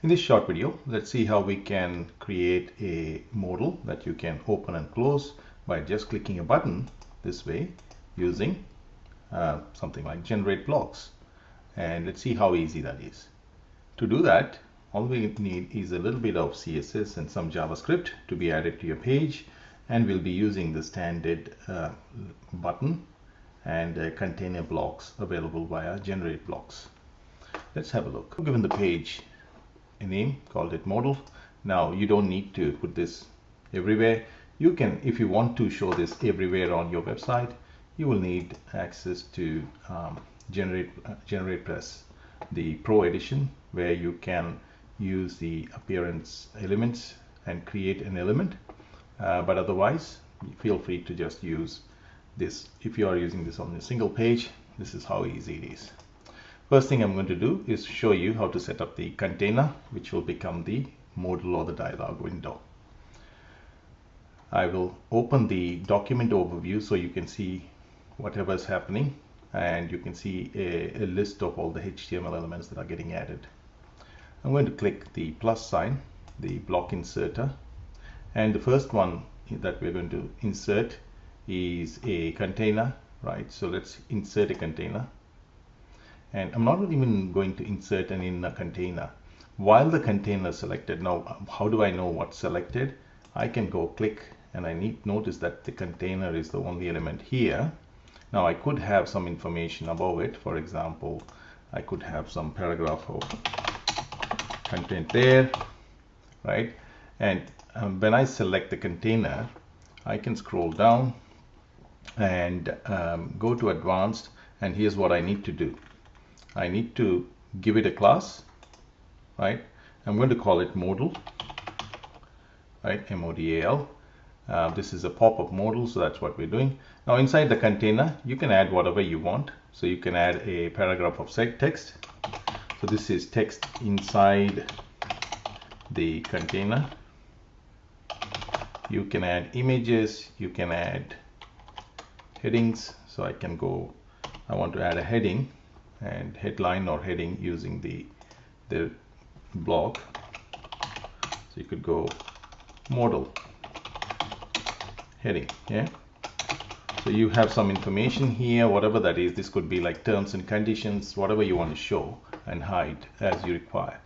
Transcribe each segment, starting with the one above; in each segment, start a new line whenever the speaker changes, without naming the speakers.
In this short video, let's see how we can create a modal that you can open and close by just clicking a button this way using something like GenerateBlocks. And let's see how easy that is. To do that, all we need is a little bit of CSS and some JavaScript to be added to your page, and we'll be using the standard button and container blocks available via GenerateBlocks. Let's have a look. I've given the page a name, called it modal. Now you don't need to put this everywhere. You can, if you want to show this everywhere on your website, you will need access to GeneratePress, the Pro edition, where you can use the appearance elements and create an element. But otherwise, feel free to just use this. If you are using this on a single page, this is how easy it is. First thing I'm going to do is show you how to set up the container, which will become the modal or the dialog window. I will open the document overview so you can see whatever is happening, and you can see a list of all the HTML elements that are getting added. I'm going to click the plus sign, the block inserter, and the first one that we're going to insert is a container, right? So let's insert a container. And I'm not even going to insert an inner container while the container is selected. Now, how do I know what's selected? I can go click, and I need notice that the container is the only element here. Now I could have some information above it. For example, I could have some paragraph of content there, right? And when I select the container, I can scroll down and go to advanced, and here's what I need to do. I need to give it a class, right? I'm going to call it modal, right? M-O-D-A-L. This is a pop-up modal, so that's what we're doing. Now inside the container, you can add whatever you want. So you can add a paragraph of text. So this is text inside the container. You can add images, you can add headings. So I can go, I want to add a heading and headline or heading using the block. So you could go modal heading, yeah. So you have some information here, whatever that is. This could be like terms and conditions, whatever you want to show and hide as you require.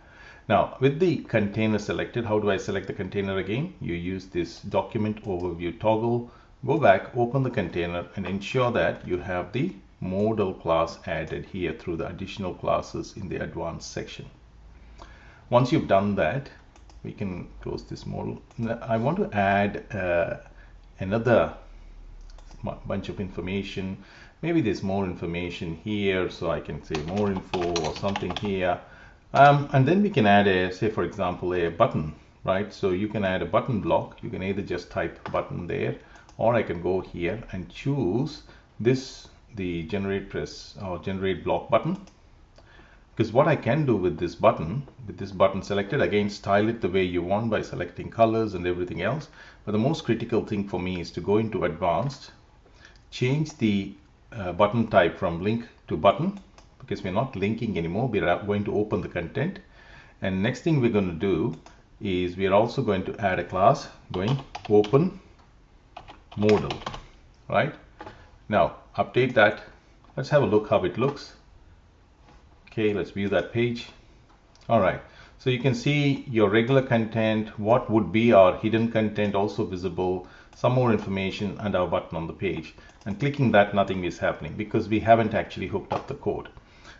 Now with the container selected, how do I select the container again? You use this document overview toggle, go back, open the container, and ensure that you have the modal class added here through the additional classes in the advanced section. Once you've done that, we can close this modal. Now, I want to add another bunch of information. Maybe there's more information here, so I can say more info or something here. And then we can add a, say for example, a button, right? So you can add a button block. You can either just type button there, or I can go here and choose this, the GeneratePress or GenerateBlock button. Because what I can do with this button selected, again, style it the way you want by selecting colors and everything else. But the most critical thing for me is to go into advanced, change the button type from link to button, because we're not linking anymore. We're going to open the content. And next thing we're going to do is we're also going to add a class going open modal, right? Now update that. Let's have a look how it looks. Okay, let's view that page. All right, so you can see your regular content, what would be our hidden content also visible, some more information, and our button on the page. And clicking that, nothing is happening because we haven't actually hooked up the code.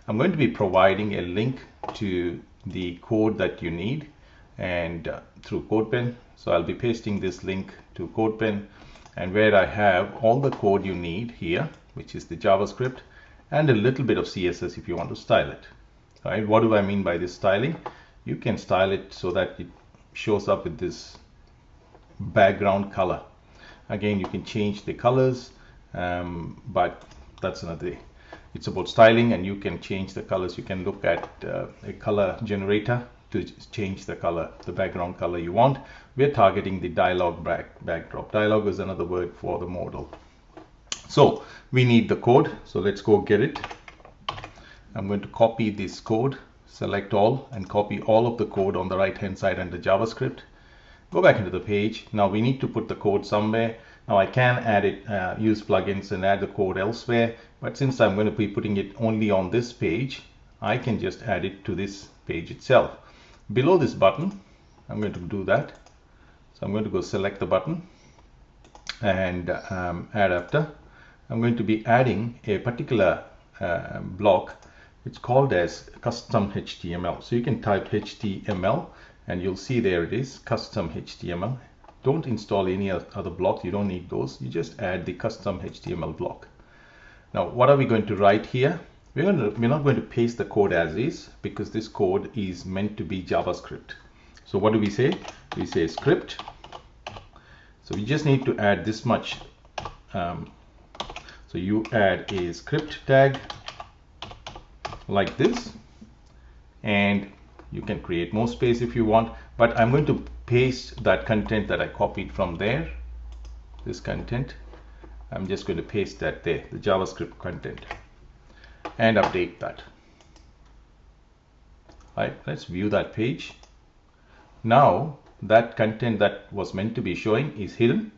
I'm going to be providing a link to the code that you need and through CodePen. So I'll be pasting this link to CodePen, and where I have all the code you need here, which is the JavaScript and a little bit of CSS if you want to style it. All right, what do I mean by this styling? You can style it so that it shows up with this background color. Again, you can change the colors, but that's another day. It's about styling, and you can change the colors. You can look at a color generator to change the color, the background color you want. We're targeting the dialog backdrop. Dialog is another word for the modal. So we need the code, so let's go get it. I'm going to copy this code, select all and copy all of the code on the right hand side under JavaScript. Go back into the page. Now we need to put the code somewhere. Now I can add it, use plugins and add the code elsewhere, but since I'm going to be putting it only on this page, I can just add it to this page itself. Below this button, I'm going to do that. So I'm going to go select the button and add after. I'm going to be adding a particular block. It's called as custom HTML. So you can type HTML and you'll see there it is, custom HTML. Don't install any other blocks. You don't need those. You just add the custom HTML block. Now, what are we going to write here? We're not going to paste the code as is, because this code is meant to be JavaScript. So what do we say? We say script. So we just need to add this much. So you add a script tag like this, and you can create more space if you want, but I'm going to paste that content that I copied from there, this content. I'm just going to paste that there, the JavaScript content, and update that. Right, let's view that page. Now that content that was meant to be showing is hidden.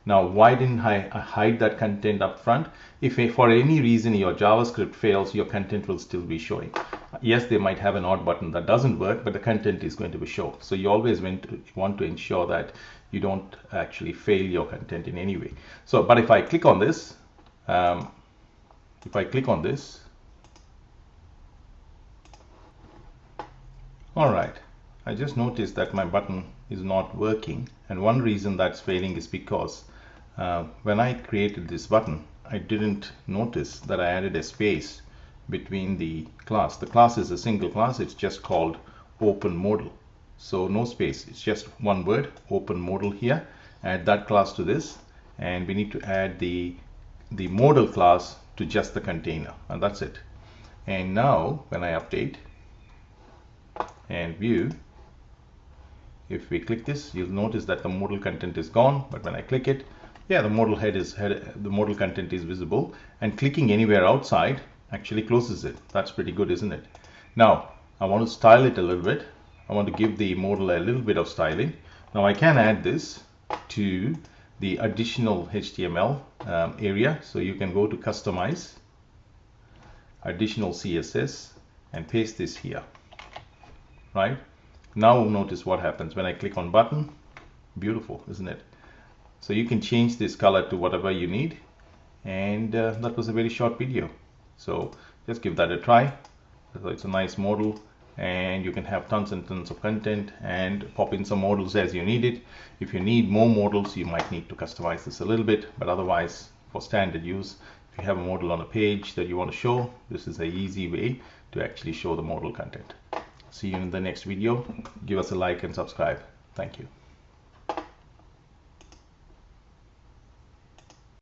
Now, why didn't I hide that content up front? If for any reason your JavaScript fails, your content will still be showing. Yes, they might have an odd button that doesn't work, but the content is going to be shown. So you always want to ensure that you don't actually fail your content in any way. So, but if I click on this, all right, I just noticed that my button is not working, and one reason that's failing is because when I created this button, I didn't notice that I added a space between the class. The class is a single class. It's just called Open Modal. So no space. It's just one word, Open Modal here. Add that class to this, and we need to add the modal class to just the container, and that's it. And now when I update and view, if we click this, you'll notice that the modal content is gone, but when I click it, yeah, the modal the modal content is visible, and clicking anywhere outside actually closes it. That's pretty good, isn't it? Now I want to style it a little bit. I want to give the modal a little bit of styling. Now I can add this to the additional HTML area. So you can go to customize, additional CSS, and paste this here. Right? Now notice what happens when I click on button. Beautiful, isn't it? So you can change this color to whatever you need. And that was a very short video. So just give that a try. So it's a nice modal, and you can have tons and tons of content and pop in some modals as you need it. If you need more modals, you might need to customize this a little bit, but otherwise for standard use, if you have a modal on a page that you want to show, this is an easy way to actually show the modal content. See you in the next video. Give us a like and subscribe. Thank you.